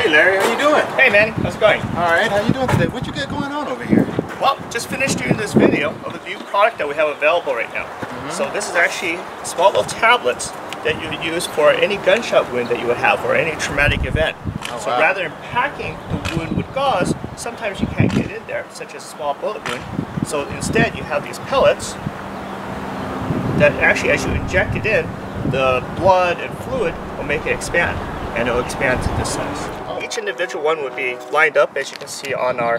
Hey Larry, how you doing? Hey man, how's it going? All right, how you doing today? What you got going on over here? Well, just finished doing this video of a new product that we have available right now. So this is actually small little tablets that you would use for any gunshot wound that you would have or any traumatic event. So rather than packing the wound with gauze, sometimes you can't get in there, such as a small bullet wound. So instead you have these pellets that actually, as you inject it in, the blood and fluid will make it expand, and it will expand to this size. Each individual one would be lined up, as you can see on our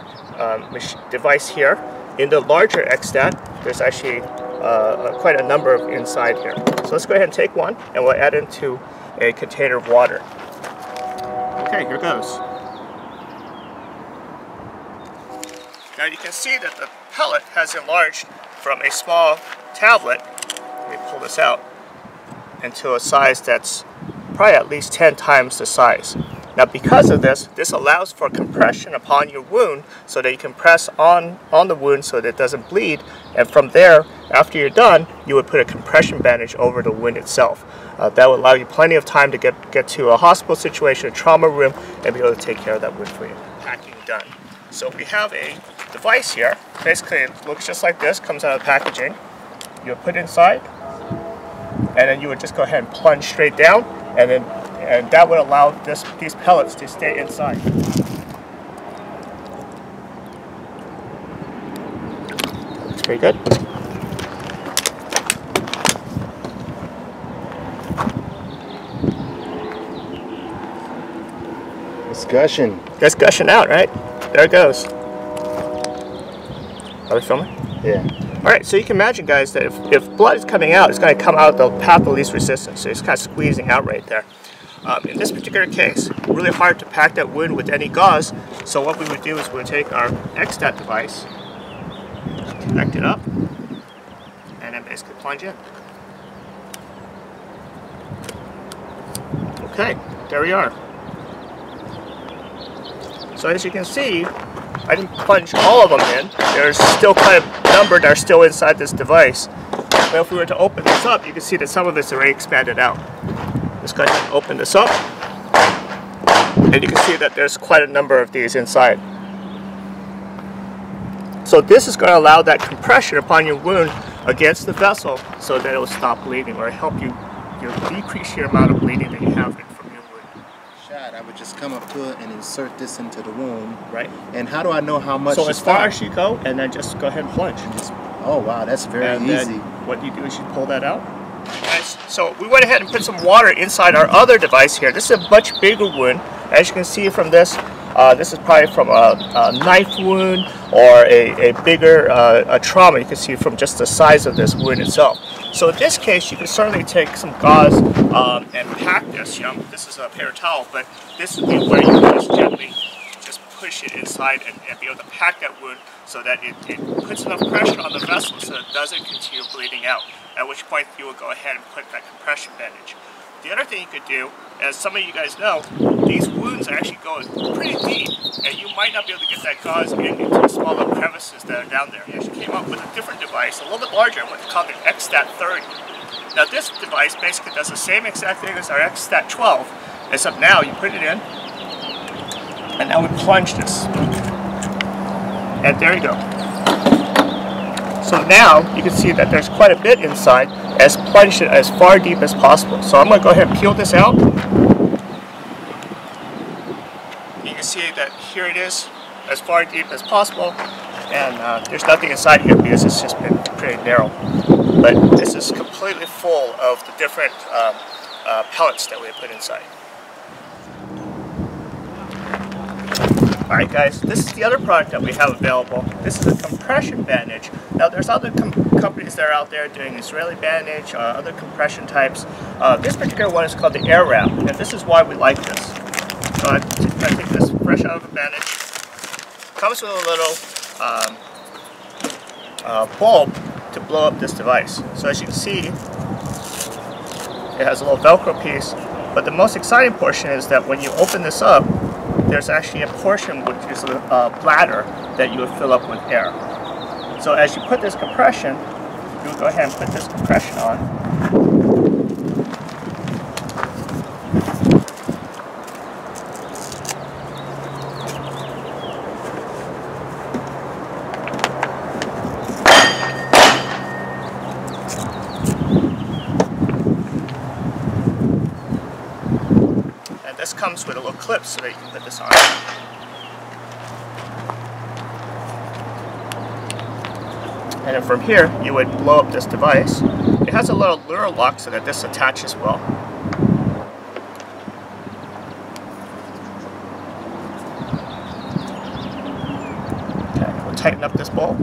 device here. In the larger X-Stat, there's actually quite a number of inside here. So let's go ahead and take one, and we'll add into a container of water. Okay, here goes. Now you can see that the pellet has enlarged from a small tablet, let me pull this out, into a size that's probably at least 10 times the size. Now because of this, this allows for compression upon your wound so that you can press on the wound so that it doesn't bleed, and from there, after you're done, you would put a compression bandage over the wound itself. That will allow you plenty of time to get to a hospital situation, a trauma room, and be able to take care of that wound for you. Packing done. So we have a device here. Basically it looks just like this, comes out of the packaging. You would put it inside, and then you would just go ahead and plunge straight down, and that would allow these pellets to stay inside. Looks pretty good. It's gushing. It's gushing out, right? There it goes. Are we filming? Yeah. Alright, so you can imagine, guys, that if blood is coming out, it's going to come out the path of least resistance. So it's kind of squeezing out right there. In this particular case, really hard to pack that wound with any gauze. So what we would do is we would take our X-Stat device, connect it up, and then basically plunge in. Okay, there we are. So as you can see, I didn't plunge all of them in. There's still quite a number that are still inside this device. But if we were to open this up, you can see that some of it's already expanded out. Let's go ahead and open this up. And you can see that there's quite a number of these inside. So this is going to allow that compression upon your wound against the vessel so that it will stop bleeding, or help you decrease your amount of bleeding that you have from your wound. I would just come up to it and insert this into the wound. Right. And how do I know how much? So as far as you go, and then just go ahead and plunge. Oh wow, that's very easy. Then what you do is you pull that out. Nice. So we went ahead and put some water inside our other device here. This is a much bigger wound. As you can see from this, this is probably from a knife wound or a bigger trauma. You can see from just the size of this wound itself. So in this case, you can certainly take some gauze and pack this. This is a paper towel, but this would be where you just gently just push it inside and be able to pack that wound so that it puts enough pressure on the vessel so it doesn't continue bleeding out. At which point you will go ahead and put that compression bandage. The other thing you could do, as some of you guys know, these wounds actually go pretty deep, and you might not be able to get that gauze into the smaller crevices that are down there. We actually came up with a different device, a little bit larger, what's called the X-Stat 30. Now this device basically does the same exact thing as our X-Stat 12, except now you put it in, and now we plunge this. And there you go. So now you can see that there's quite a bit inside, as plunged it as far deep as possible. So I'm going to go ahead and peel this out. You can see that here it is, as far deep as possible, and there's nothing inside here because it's just been pretty narrow. But this is completely full of the different pellets that we put inside. Alright guys, this is the other product that we have available. This is a compression bandage. Now there's other companies that are out there doing Israeli bandage, other compression types. This particular one is called the Air Wrap, and this is why we like this. So I take this fresh out of the bandage. Comes with a little bulb to blow up this device. So as you can see, it has a little Velcro piece, but the most exciting portion is that when you open this up, there's actually a portion which is a bladder that you would fill up with air. So as you put this compression, you'll go ahead and put this compression on. And this comes with a little clip so that you can put this on. And then from here, you would blow up this device. It has a little lure lock so that this attaches well. Okay, we'll tighten up this bolt.